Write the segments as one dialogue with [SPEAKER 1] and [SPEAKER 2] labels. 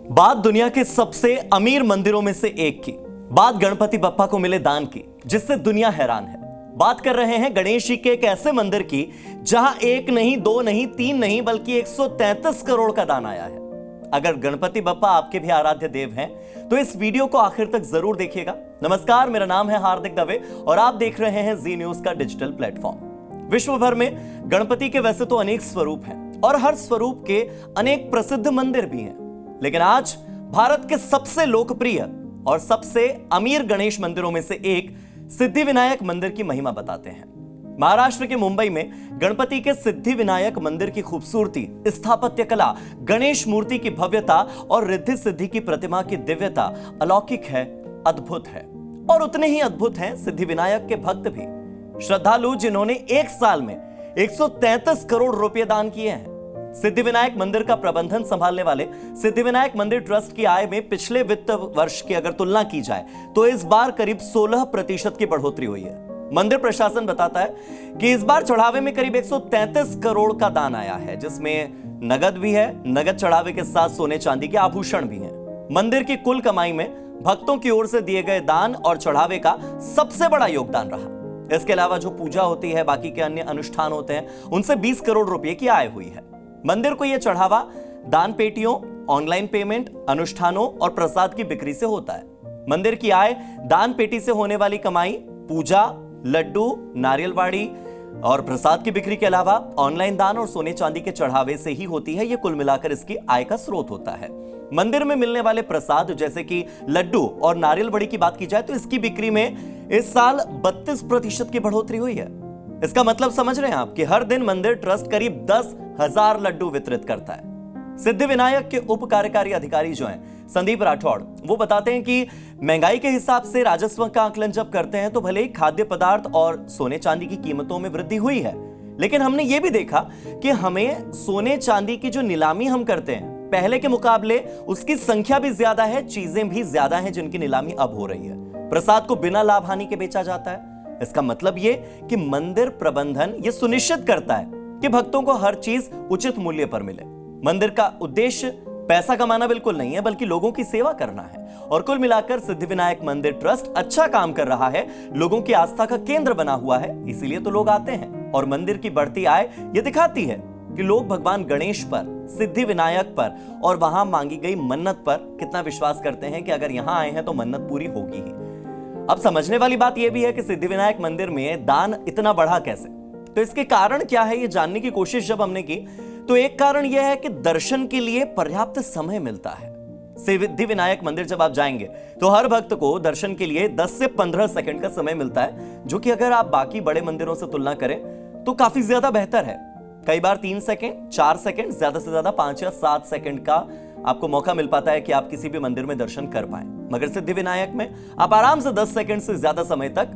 [SPEAKER 1] बात दुनिया के सबसे अमीर मंदिरों में से एक की, बात गणपति बप्पा को मिले दान की जिससे दुनिया हैरान है। बात कर रहे हैं गणेश जी के एक ऐसे मंदिर की जहां एक नहीं, दो नहीं, तीन नहीं बल्कि 133 करोड़ का दान आया है। अगर गणपति बप्पा आपके भी आराध्य देव हैं तो इस वीडियो को आखिर तक जरूर देखिएगा। नमस्कार, मेरा नाम है हार्दिक दवे और आप देख रहे हैं जी न्यूज का डिजिटल प्लेटफॉर्म। विश्व भर में गणपति के वैसे तो अनेक स्वरूप हैं और हर स्वरूप के अनेक प्रसिद्ध मंदिर भी हैं, लेकिन आज भारत के सबसे लोकप्रिय और सबसे अमीर गणेश मंदिरों में से एक सिद्धिविनायक मंदिर की महिमा बताते हैं। महाराष्ट्र के मुंबई में गणपति के सिद्धिविनायक मंदिर की खूबसूरती, स्थापत्य कला, गणेश मूर्ति की भव्यता और रिद्धि सिद्धि की प्रतिमा की दिव्यता अलौकिक है, अद्भुत है। और उतने ही अद्भुत हैं सिद्धिविनायक के भक्त भी, श्रद्धालु जिन्होंने एक साल में 133 करोड़ रुपए दान किए हैं। सिद्धिविनायक मंदिर का प्रबंधन संभालने वाले सिद्धिविनायक मंदिर ट्रस्ट की आय में पिछले वित्त वर्ष की अगर तुलना की जाए तो इस बार करीब 16% की बढ़ोतरी हुई है। मंदिर प्रशासन बताता है कि इस बार चढ़ावे में करीब 133 करोड़ का दान आया है, जिसमें नगद भी है। नगद चढ़ावे के साथ सोने चांदी के आभूषण भी हैं। मंदिर की कुल कमाई में भक्तों की ओर से दिए गए दान और चढ़ावे का सबसे बड़ा योगदान रहा। इसके अलावा जो पूजा होती है, बाकी के अन्य अनुष्ठान होते हैं, उनसे 20 करोड़ रुपए की आय हुई है। मंदिर को यह चढ़ावा दान पेटियों, ऑनलाइन पेमेंट, अनुष्ठानों और प्रसाद की बिक्री से होता है। मंदिर की आय दान पेटी से होने वाली कमाई, पूजा, लड्डू, नारियलवाड़ी और प्रसाद की बिक्री के अलावा ऑनलाइन दान और सोने चांदी के चढ़ावे से ही होती है। यह कुल मिलाकर इसकी आय का स्रोत होता है। मंदिर में मिलने वाले प्रसाद जैसे कि लड्डू और नारियलवाड़ी की बात की जाए तो इसकी बिक्री में इस साल 32% की बढ़ोतरी हुई है। इसका मतलब समझ रहे हैं आप कि हर दिन मंदिर ट्रस्ट करीब 10,000 लड्डू वितरित करता है। सिद्धिविनायक के उप कार्यकारी अधिकारी जो हैं संदीप राठौड़, वो बताते हैं कि महंगाई के हिसाब से राजस्व का आकलन जब करते हैं तो भले ही खाद्य पदार्थ और सोने चांदी की कीमतों में वृद्धि हुई है, लेकिन हमने ये भी देखा कि हमें सोने चांदी की जो नीलामी हम करते हैं पहले के मुकाबले उसकी संख्या भी ज्यादा है, चीजें भी ज्यादा हैं जिनकी नीलामी अब हो रही है। प्रसाद को बिना लाभ हानि के बेचा जाता है। इसका मतलब ये कि मंदिर प्रबंधन ये सुनिश्चित करता है कि भक्तों को हर चीज उचित मूल्य पर मिले। मंदिर का उद्देश्य पैसा कमाना बिल्कुल नहीं है, बल्कि लोगों की सेवा करना है। और कुल मिलाकर सिद्धिविनायक मंदिर ट्रस्ट अच्छा काम कर रहा है, लोगों की आस्था का केंद्र बना हुआ है, इसीलिए तो लोग आते हैं। और मंदिर की बढ़ती आय ये दिखाती है कि लोग भगवान गणेश पर, सिद्धिविनायक पर और वहां मांगी गई मन्नत पर कितना विश्वास करते हैं कि अगर यहां आए हैं तो मन्नत पूरी होगी ही। अब समझने वाली बात यह भी है कि सिद्धिविनायक मंदिर में दान इतना बढ़ा कैसे, तो इसके कारण क्या है ये जानने की कोशिश जब हमने की तो एक कारण यह है कि दर्शन के लिए पर्याप्त समय मिलता है। सिद्धिविनायक मंदिर जब आप जाएंगे तो हर भक्त को दर्शन के लिए 10 से 15 सेकंड का समय मिलता है, जो कि अगर आप बाकी बड़े मंदिरों से तुलना करें तो काफी ज्यादा बेहतर है। कई बार 3 सेकंड, 4 सेकंड, ज्यादा से ज्यादा 5 या 7 सेकंड का आपको मौका मिल पाता है कि आप किसी भी मंदिर में दर्शन कर पाएं। मगर सिद्धिविनायक में आप आराम से 10 सेकंड से ज्यादा समय तक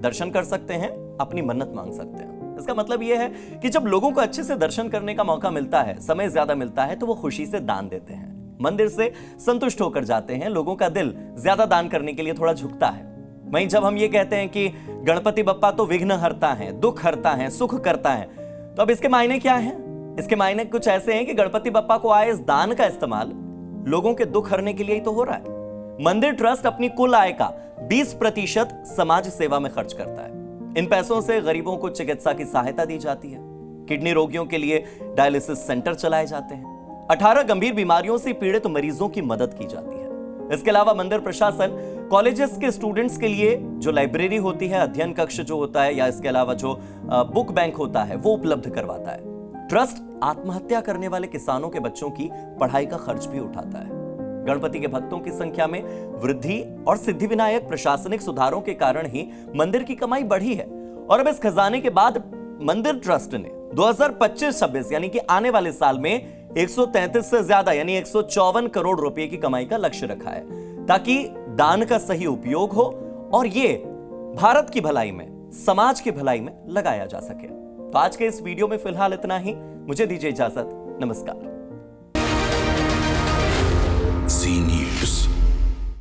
[SPEAKER 1] दर्शन कर सकते हैं, अपनी मन्नत मांग सकते हैं। इसका मतलब यह है कि जब लोगों को अच्छे से दर्शन करने का मौका मिलता है, समय ज्यादा मिलता है, तो वो खुशी से दान देते हैं, मंदिर से संतुष्ट होकर जाते हैं। लोगों का दिल ज्यादा दान करने के लिए थोड़ा झुकता है। वहीं जब हम ये कहते हैं कि गणपति बप्पा तो विघ्न हरता है, दुख हरता है, सुख करता है, तो अब इसके मायने क्या हैं? इसके मायने कुछ ऐसे हैं कि गणपति बप्पा को आए इस दान का इस्तेमाल लोगों के दुख हरने के लिए ही तो हो रहा है। मंदिर ट्रस्ट अपनी कुल आय का 20% समाज सेवा में खर्च करता है। इन पैसों से गरीबों को चिकित्सा की सहायता दी जाती है। किडनी रोगियों के लिए डायलिसिस सेंटर चलाए जाते हैं। 18 गंभीर बीमारियों से पीड़ित मरीजों की मदद की जाती है। इसके अलावा मंदिर प्रशासन कॉलेजेस के स्टूडेंट्स के लिए जो लाइब्रेरी होती है, अध्ययन कक्ष जो होता है, या इसके अलावा जो बुक बैंक होता है, वो उपलब्ध करवाता है। ट्रस्ट आत्महत्या करने वाले किसानों के बच्चों की पढ़ाई का खर्च भी उठाता है। गणपति के भक्तों की संख्या में वृद्धि और सिद्धिविनायक प्रशासनिक सुधारों के कारण ही मंदिर की कमाई बढ़ी है। और अब इस खजाने के बाद मंदिर ट्रस्ट ने 2025-26 यानी कि आने वाले साल में 133 से ज्यादा यानी 154 करोड़ रुपए की कमाई का लक्ष्य रखा है, ताकि दान का सही उपयोग हो और ये भारत की भलाई में, समाज की भलाई में लगाया जा सके। तो आज के इस वीडियो में फिलहाल इतना ही। मुझे दीजिए इजाजत। नमस्कार।